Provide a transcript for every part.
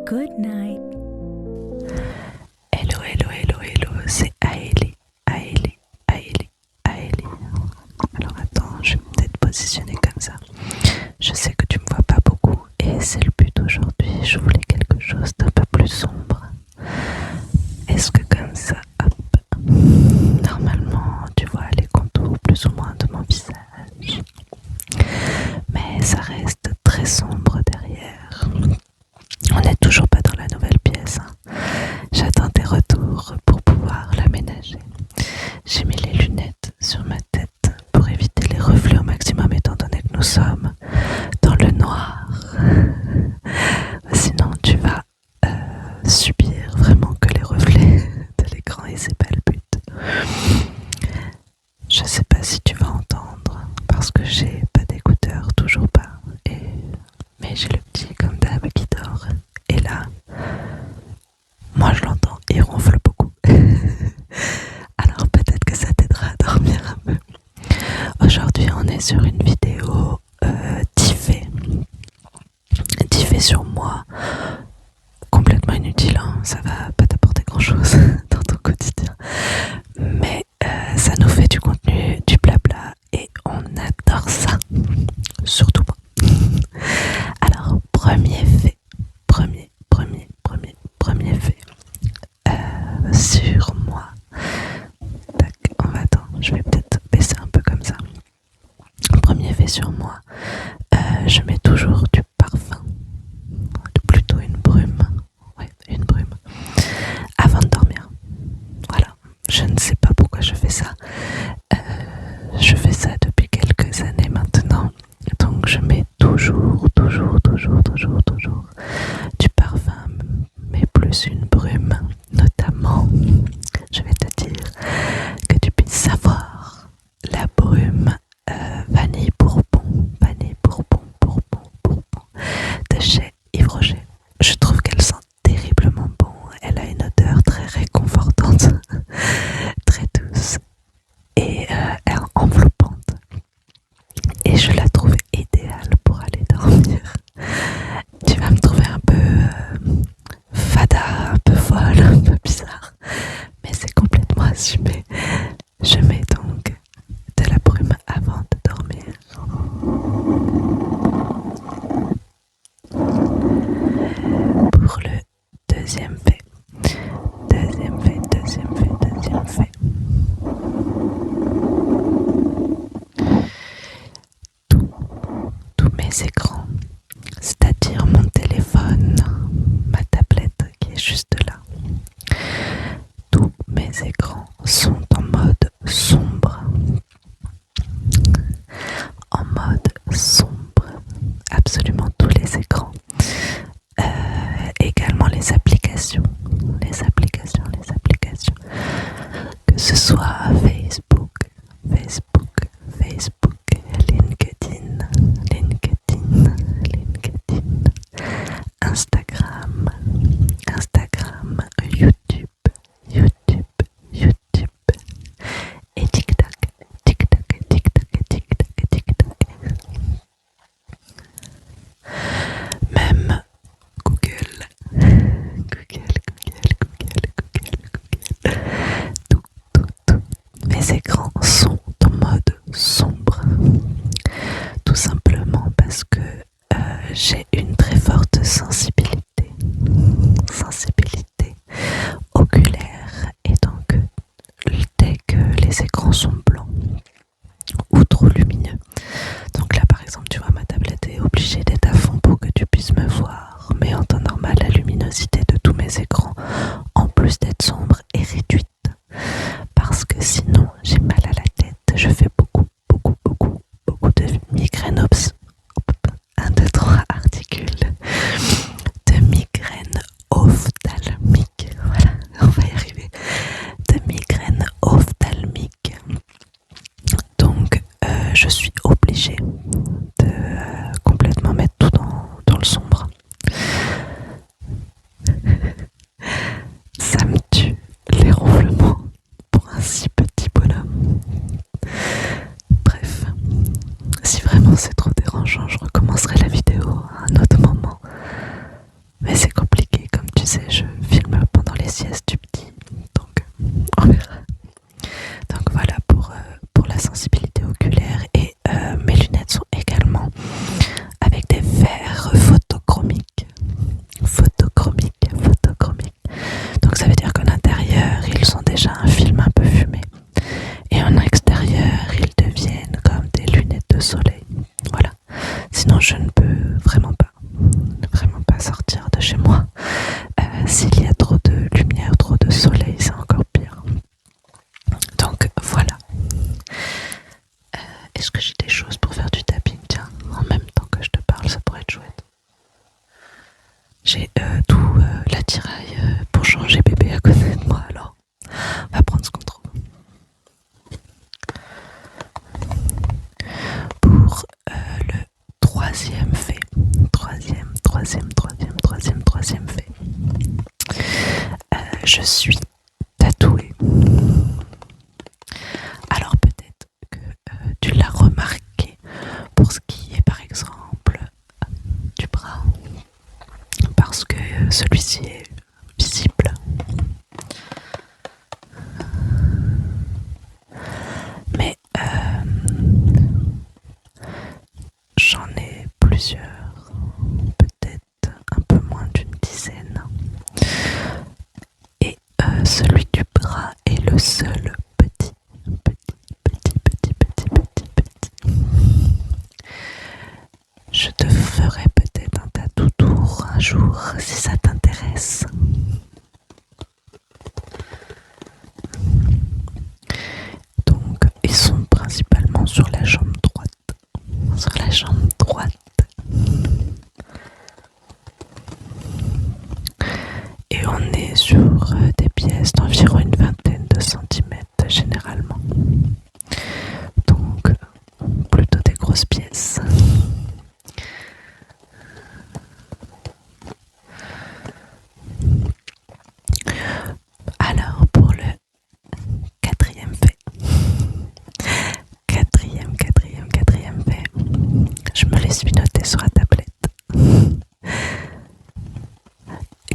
Good night. Hello, hello, hello, hello, c'est Aélie. Alors attends, je vais peut-être positionner comme ça. Je sais que tu me vois pas beaucoup et c'est le but aujourd'hui. Je voulais quelque chose d'un peu plus sombre. Est-ce que comme ça, hop, normalement tu vois les contours plus ou moins de mon visage. Mais ça reste très sombre derrière. On n'est toujours pas dans la nouvelle pièce. J'attends tes retours pour pouvoir l'aménager. J'ai mis les lunettes sur ma tête pour éviter les reflets au maximum étant donné que nous sommes dans le noir. Sinon tu vas subir vraiment que les reflets de l'écran et c'est pas le but. Je sais pas si tu vas entendre parce que j'ai pas d'écouteurs, toujours pas. Mais j'ai le petit comme d'hab qui dort. Et là, moi je l'entends, il ronfle beaucoup. Alors peut-être que ça t'aidera à dormir un peu. Aujourd'hui on est sur une vidéo diffée sur moi. Complètement inutile, hein. Ça va pas t'apporter grand chose dans ton quotidien. Mais ça nous fait du contenu, du blabla et on adore ça. Surtout moi. Alors premier fait, premier fait sur moi. Tac, attends, je vais peut-être baisser un peu comme ça. Premier fait sur moi, je mets toujours du parfum, plutôt une brume, ouais, une brume, avant de dormir. Voilà, je ne sais pas pourquoi je fais ça. Je fais ça depuis quelques années maintenant, donc je mets toujours du parfum, mais plus une brume, notamment. Je vais te dire que tu puisses savoir la brume vanille bourbon de chez Yves Rocher. Je trouve qu'elle sent terriblement bon. Elle a une odeur très réconfortante, très douce et enveloppante. Et je la trouve idéale pour aller dormir. Tu vas me trouver un peu fada, un peu folle, un peu bizarre, mais c'est complètement assumé. Je mets donc de la brume avant de dormir. Pour le deuxième fait. Tous mes écrans, c'est-à-dire mon téléphone, ma tablette qui est juste là. Tous mes écrans sont en mode sombre. Absolument tous les écrans. Également les applications je suis tatouée. Alors peut-être que tu l'as remarqué pour ce qui est par exemple du bras, parce que celui-ci est visible. Mais j'en ai plusieurs, peut-être un peu moins d'une dizaine. Et celui du bras est le seul petit. Je te ferai peut-être un tatou tour un jour si ça t'intéresse. Donc, ils sont principalement sur la jambe droite. Sur la jambe droite. Et on est sur des pièces d'environ une vingtaine de centimètres généralement. Donc, plutôt des grosses pièces. Alors, pour le quatrième fait, je me les suis notés sur la tablette.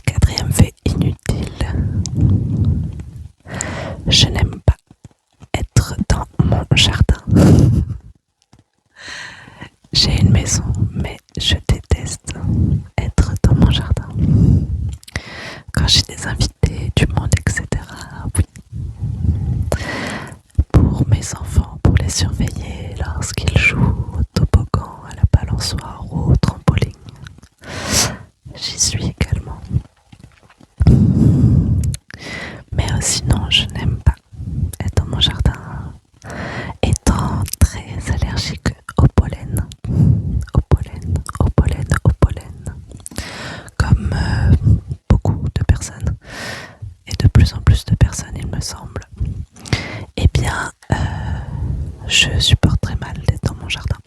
Quatrième fait inutile. Je n'aime pas être dans mon jardin. J'ai une maison, mais je déteste être dans mon jardin. Quand j'ai des invités, du monde, etc. Oui. Pour mes enfants, pour les surveiller lorsqu'ils jouent au toboggan, à la balançoire ou au trampoline. J'y suis également. Mais sinon, je n'aime pas être dans mon jardin, étant très allergique au pollen. Comme beaucoup de personnes, et de plus en plus de personnes, il me semble. Eh bien, je supporte très mal d'être dans mon jardin.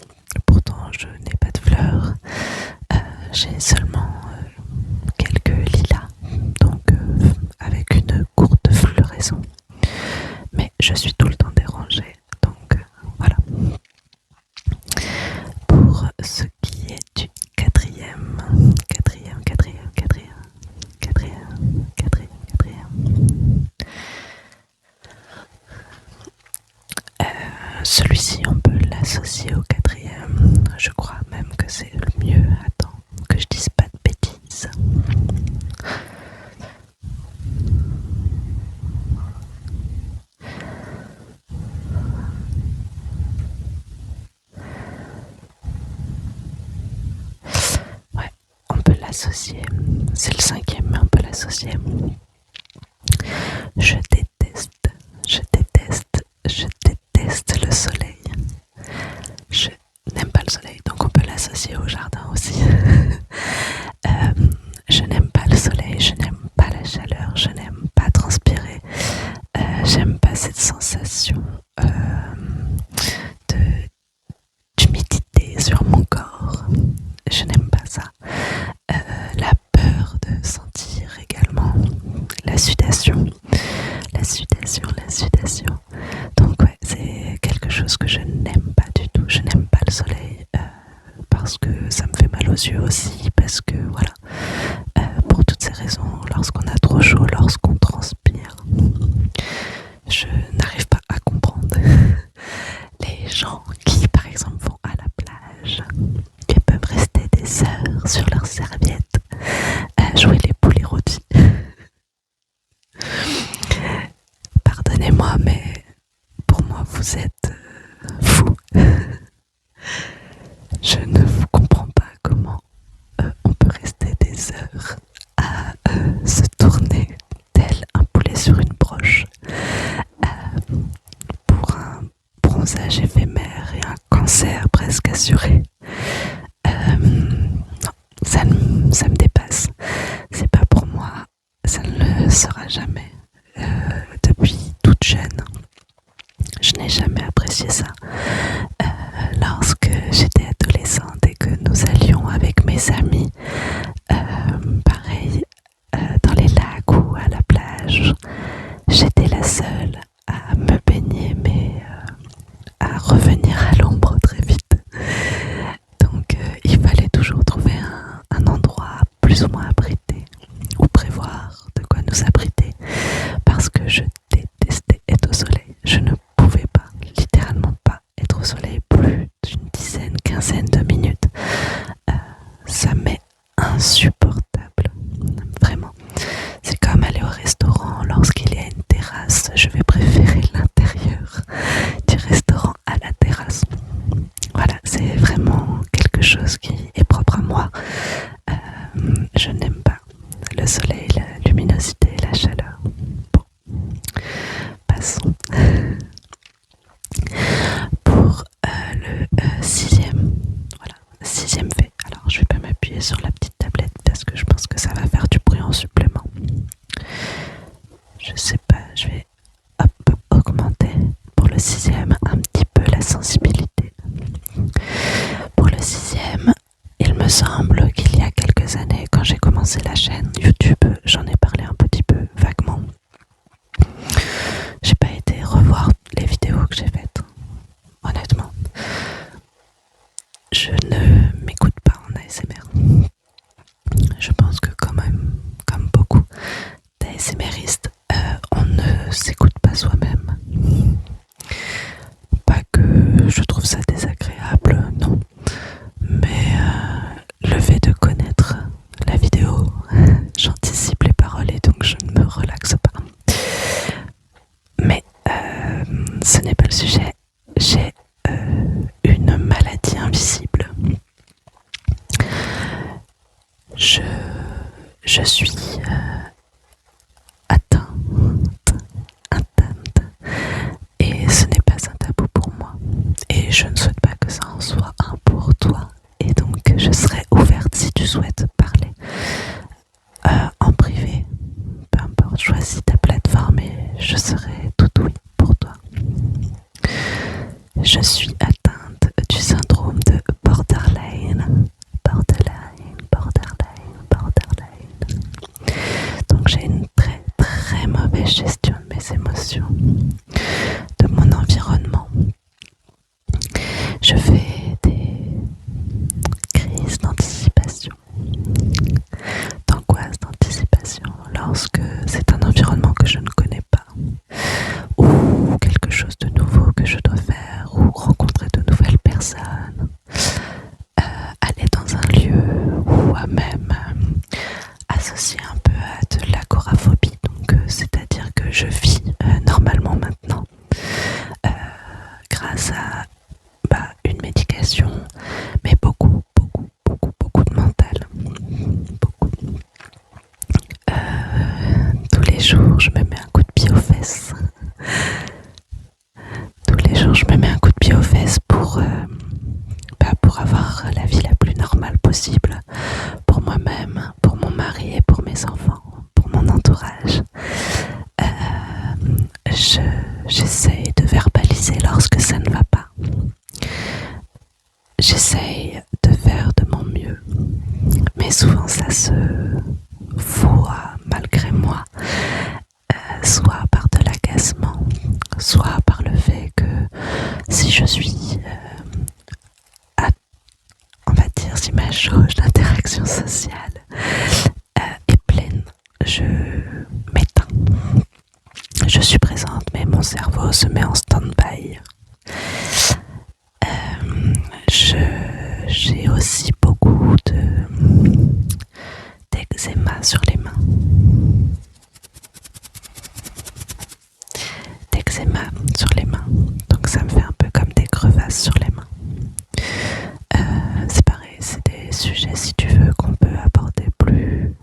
Pourtant, je n'ai pas de fleurs. J'ai seulement quelques lilas, donc avec une courte floraison. Mais je suis tout le temps dérangée, donc voilà. Pour ce qui est du quatrième. Celui-ci, on peut l'associer au quatrième. Je crois même que c'est le mieux. Attends, que je dise pas de bêtises. Ouais, on peut l'associer. C'est le cinquième, mais on peut l'associer. Je déteste le soleil. Je n'aime pas le soleil, donc on peut l'associer au jardin aussi. Je n'aime pas le soleil, je n'aime pas la chaleur, je n'aime pas transpirer. J'aime pas cette sensation d'humidité sur mon corps. Je n'aime pas ça. La peur de sentir également la sudation. Donc ouais, c'est quelque chose que je n'aime pas du tout. Je n'aime pas le soleil parce que ça me fait mal aux yeux aussi, parce que voilà, pour toutes ces raisons, lorsqu'on a trop chaud, lorsqu'on transpire, je n'arrive pas à comprendre les gens qui par exemple vont à la plage et peuvent rester des heures sur leur serviette à jouer les poulets rôtis. Pardonnez-moi, mais pour moi vous êtes fous. Je ne vous comprends pas comment on peut rester des heures à se tourner tel un poulet sur une broche pour un bronzage éphémère et un cancer presque assuré. Non, ça me dépasse. C'est pas pour moi, ça ne le sera jamais. Depuis toute jeune, je n'ai jamais apprécié ça. Lorsque j'étais adolescente et que nous allions avec mes amis, pareil, dans les lacs ou à la plage, ASMRiste, on ne s'écoute pas soi-même. Pas que je trouve ça désagréable, non. Mais le fait de connaître la vidéo, j'anticipe les paroles et donc je ne me relaxe pas. Mais ce n'est pas le sujet. J'ai une maladie invisible. Je suis atteinte, et ce n'est pas un tabou pour moi. Et je ne souhaite pas que ça en soit un pour toi. Et donc je serai ouverte si tu souhaites parler en privé. Peu importe, choisis ta plateforme et je serai tout oui pour toi. Je suis atteinte du syndrome de borderline. Donc j'ai une très très mauvaise gestion de mes émotions, de mon environnement. Je fais des crises d'anticipation, d'angoisse d'anticipation lorsque c'est un environnement que je ne connais pas, ou quelque chose de nouveau que je dois faire, ou rencontrer de nouvelles personnes, aller dans un lieu, ou même associé un peu à de l'agoraphobie, donc c'est-à-dire que je vis normalement maintenant grâce à une médication, mais beaucoup de mental. Beaucoup. Tous les jours, je me mets un coup de pied aux fesses. Tous les jours, je me mets un coup de pied aux fesses pour avoir la vie la plus normale possible pour moi-même, pour mon mari et pour mes enfants, pour mon entourage. J'essaye de verbaliser lorsque ça ne va pas. J'essaye de faire de mon mieux, mais souvent ça se voit malgré moi, soit par de l'agacement, soit par le fait que si je suis on va dire, si ma jauge d'interaction sociale est pleine, je m'éteins. Je suis présente, mais mon cerveau se met en stand-by. J'ai aussi beaucoup d'eczéma sur les mains. Donc ça me fait un peu comme des crevasses sur les mains. C'est pareil, c'est des sujets, si tu veux, qu'on peut aborder plus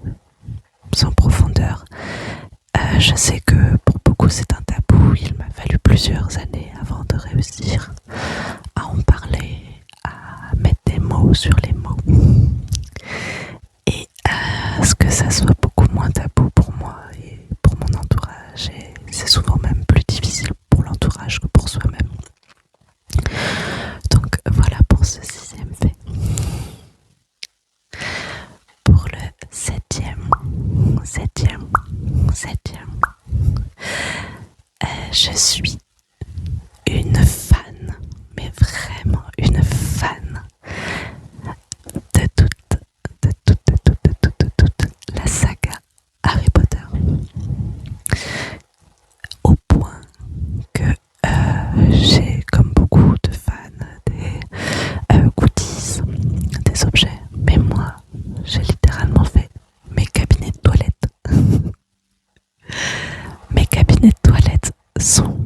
en profondeur. Je sais que pour beaucoup c'est un tabou, il m'a fallu plusieurs années avant de réussir à en parler, à mettre des mots sur les mots. Et à ce que ça soit beaucoup moins tabou pour moi et pour mon entourage. Et c'est souvent même plus difficile pour l'entourage que pour soi-même. Donc voilà pour ce 6e fait. Pour le 7e, je suis une fan, mais vraiment une fan de toute la saga Harry Potter. Au point que j'ai, comme beaucoup de fans, des goodies, des objets. Mais moi, j'ai littéralement fait mes cabinets de toilette. Mes cabinets de toilette sont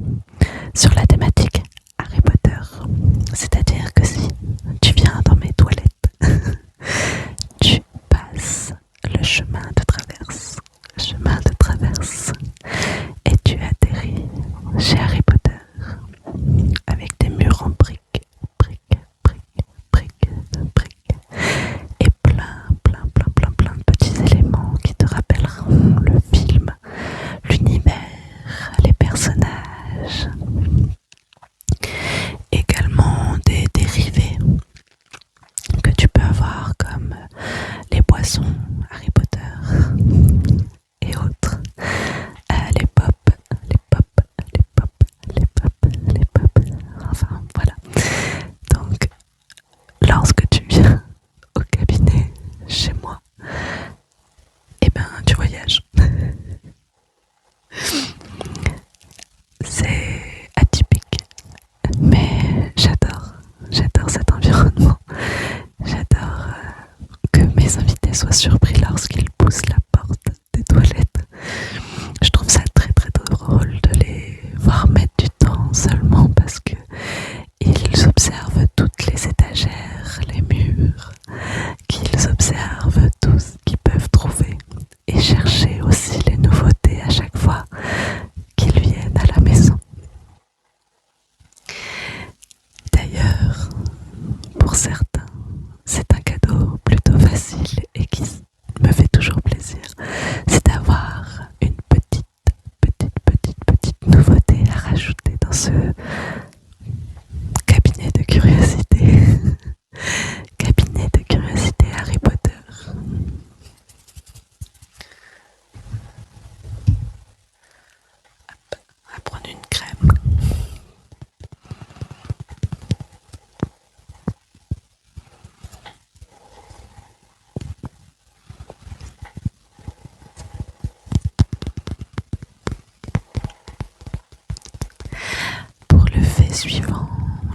suivant,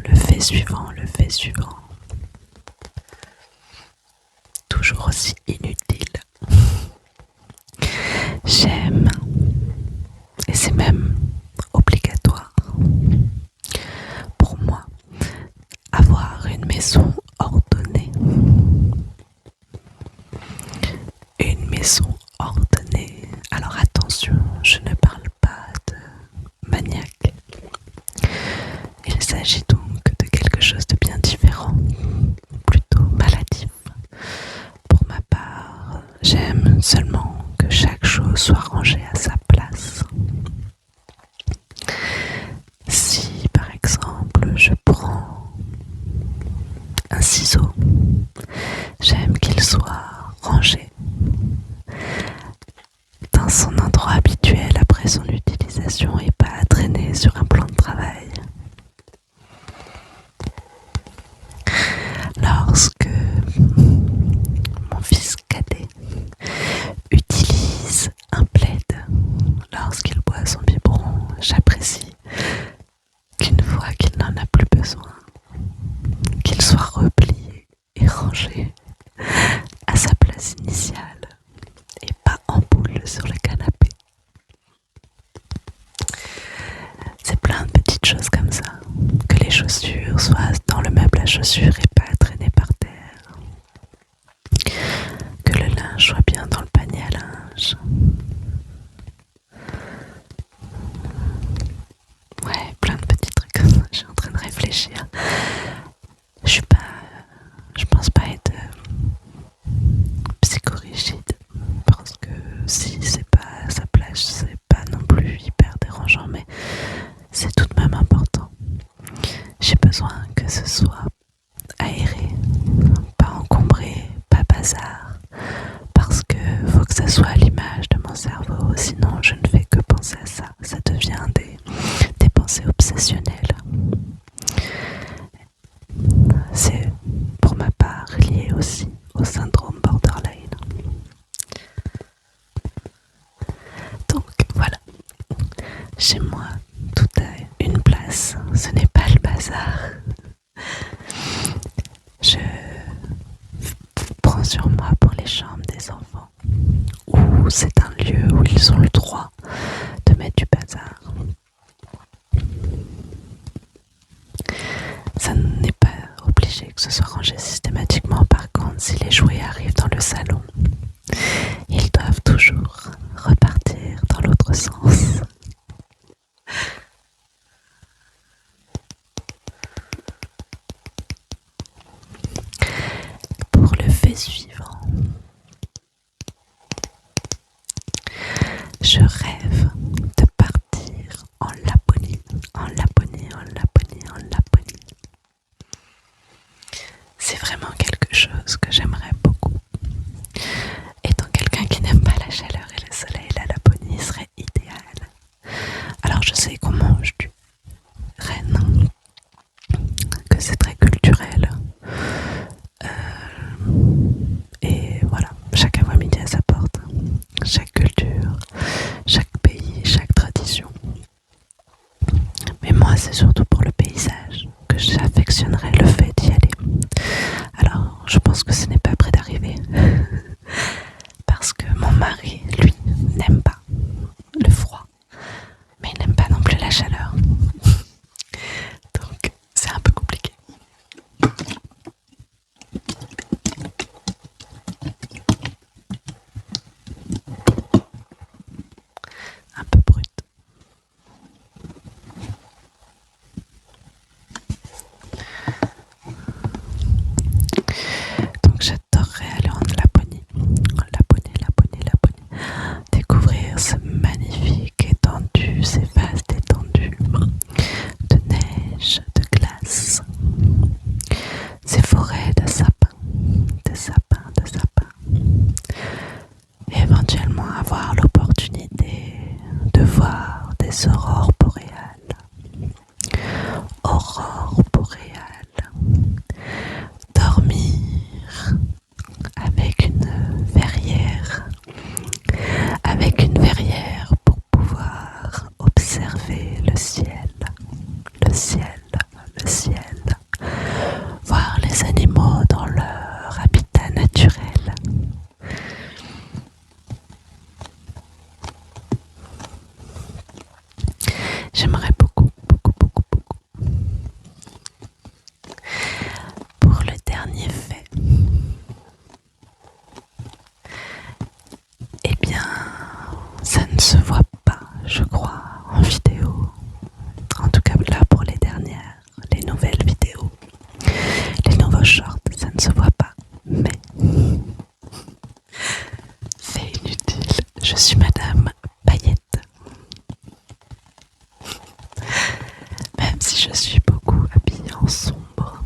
le fait suivant, le fait suivant. Toujours aussi inutile. J'aime, et c'est même obligatoire pour moi, avoir une maison ordonnée. Une maison ordonnée. Alors attention, je ne parle pas de maniaque. Il s'agit donc de quelque chose de bien différent, plutôt maladif. Pour ma part, j'aime seulement que chaque chose soit rangée à sa place. Si par exemple je prends un ciseau, j'aime qu'il soit rangé dans son endroit habituel après son utilisation et pas à traîner sur un plan de travail. Lorsque mon fils cadet utilise un plaid lorsqu'il boit son biberon, j'apprécie qu'une fois qu'il n'en a plus besoin, qu'il soit replié et rangé à sa place initiale et pas en boule sur le canapé. C'est plein de petites choses comme ça. Que les chaussures soient dans le meuble à chaussures et pas traînées par terre. Que le linge soit bien dans le panier à linge. Ouais, plein de petits trucs comme ça. Je suis en train de réfléchir. Je pense pas être psychorigide parce que si c'est pas à sa place, c'est pas non plus hyper dérangeant, mais c'est tout de même important. J'ai besoin que ce soit aéré, pas encombré, pas bazar, parce que faut que ça soit à l'image de mon cerveau, sinon je ne fais que penser à ça. Ça devient des pensées obsessionnelles. C'est pour ma part lié aussi au syndrome borderline. Donc voilà, chez moi tout a une place, ce n'est pas le bazar. Je prends sur moi pour les chambres des enfants, où c'est un lieu où ils ont le droit de mettre du bazar. Ça n'est pas obligé que ce soit rangé systématiquement. Par contre, si les jouets arrivent dans le salon, ils doivent toujours repartir dans l'autre sens. Pour le fait suivant, je rêve de partir en Laponie, en Laponie, en Laponie, en Laponie. C'est vraiment quelque chose que j'aimerais beaucoup. Étant quelqu'un qui n'aime pas la chaleur et le soleil, la Laponie serait idéale. Alors je sais qu'on mange du renne, que c'est très culturel. Et voilà, chacun voit midi à sa porte. Chaque culture, chaque pays, chaque tradition. Mais moi, c'est surtout pour le paysage que j'affectionnerais le fait d'y aller. Alors, je pense que ce n'est pas près d'arriver. Parce que mon mari, lui, n'aime pas le froid. Mais il n'aime pas non plus la chaleur. Donc, c'est un peu compliqué. Un peu brut. Donc j'adorerais aller en Laponie. Laponie. Découvrir ce magnifique étendue, ces vastes étendues de neige, de glace, ces forêts de sapins, et éventuellement avoir l'opportunité de voir des aurores boréales. Dormir avec une verrière pour pouvoir observer le ciel J'aimerais beaucoup, beaucoup, beaucoup, beaucoup. Pour le dernier fait, eh bien, ça ne se voit pas, je crois, en vidéo. En tout cas, là, pour les dernières, les nouvelles vidéos, les nouveaux shorts, ça ne se voit pas. Mais, c'est inutile, je suis Madame Paillette. Même si je suis beaucoup habillée en sombre.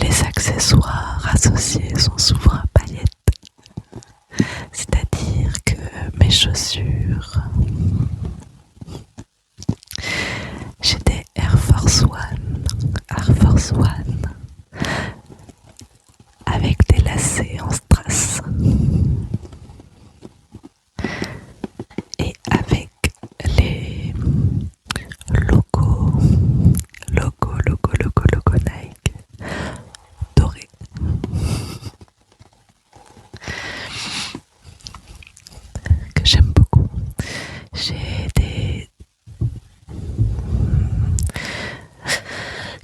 Les accessoires associés sont souvent à paillettes. C'est-à-dire que mes chaussures, j'ai des Air Force One avec des lacets en strass et avec les logos Nike dorés. Que j'aime beaucoup. J'ai des...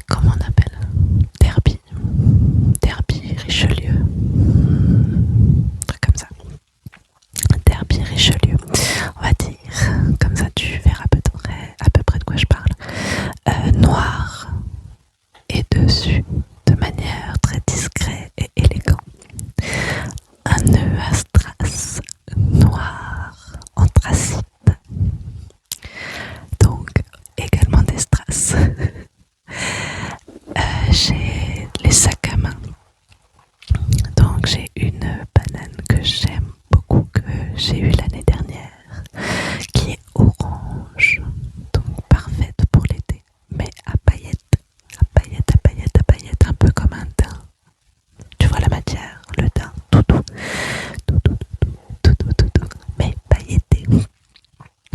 Comment on appelle? Derby Richelieu. Un truc comme ça. Derby Richelieu. On va dire. Comme ça tu verras à peu près de quoi je parle. Noir. Et dessus, de manière très discrète et élégante, un nœud à strass noir anthracite. Donc également des strass. J'ai les sacs à main. Donc j'ai une banane que j'aime beaucoup, que j'ai eue l'année dernière, qui est orange, donc parfaite pour l'été, mais à paillettes, un peu comme un daim. Tu vois la matière, le daim, tout doux, mais pailleté.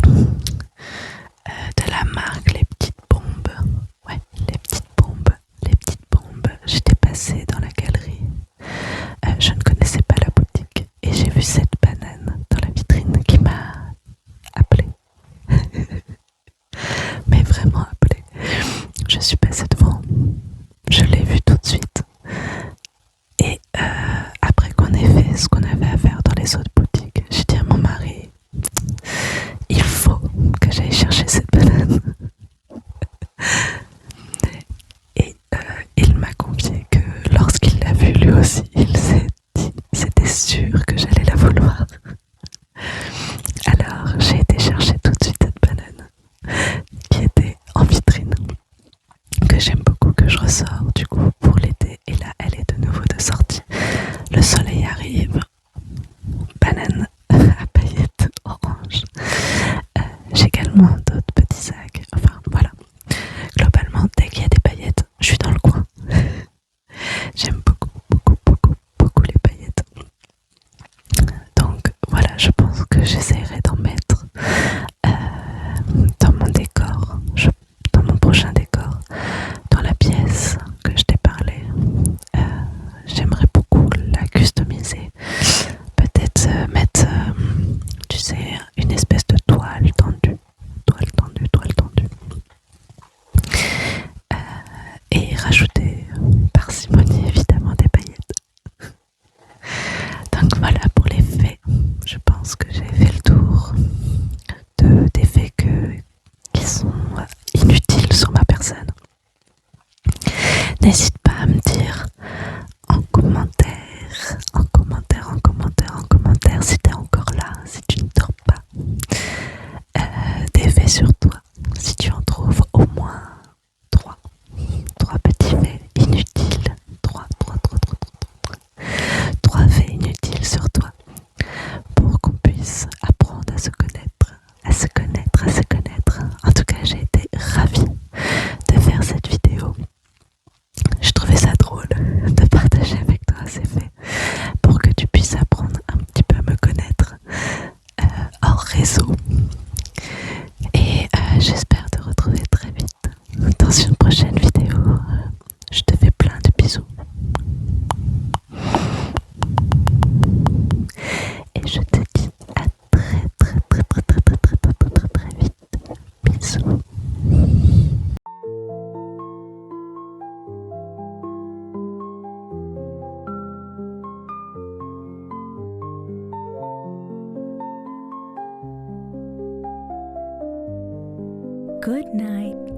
De la marque Les Petites Bombes. Ouais, Les Petites Bombes. J'étais passée dans la galerie. Je ne connaissais pas la boutique et j'ai vu cette banane dans la vitrine qui m'a appelée. Mais vraiment appelée. Je suis passée devant. Je l'ai vue tout de suite. Et après qu'on ait fait ce qu'on avait à faire dans les autres boutiques, j'ai dit à mon mari, il faut que j'aille chercher cette banane. Et il m'a confié que lorsqu'il l'a vue lui aussi, il s'est dit, c'était sûr que j'allais la vouloir. Alors j'ai été chercher tout de suite cette banane qui était en vitrine, que j'aime beaucoup, que je ressors du coup pour l'été. Et là elle est de nouveau de sortie. Le soleil arrive, banane à paillettes orange. J'ai également d'autres petits sacs. Enfin voilà, globalement dès qu'il y a des paillettes, je suis dans le coin. J'aime beaucoup les paillettes. Donc voilà, je pense que j'essaierai d'en mettre dans mon décor, dans mon prochain décor, dans la pièce que je t'ai parlé. J'aimerais beaucoup la customiser. Peut-être mettre, tu sais, une espèce de toile tendue. Et rajouter parcimonie évidemment des paillettes. Donc voilà pour les faits. Je pense que j'ai fait le tour des faits qui sont inutiles sur ma personne. N'hésite pas à me dire en commentaire si t'es encore là, si tu ne dors pas, des faits sur toi, si tu en trouves au moins trois petits faits inutiles, trois faits inutiles sur toi, pour qu'on puisse apprendre à se connaître. En tout cas, j'ai été ravie de faire cette vidéo. Je trouvais ça drôle de partager avec toi ces faits pour que tu puisses apprendre un petit peu à me connaître hors réseau. Et j'espère te retrouver très vite dans une prochaine vidéo. Je te fais plein de bisous. Et je te dis à très Good night.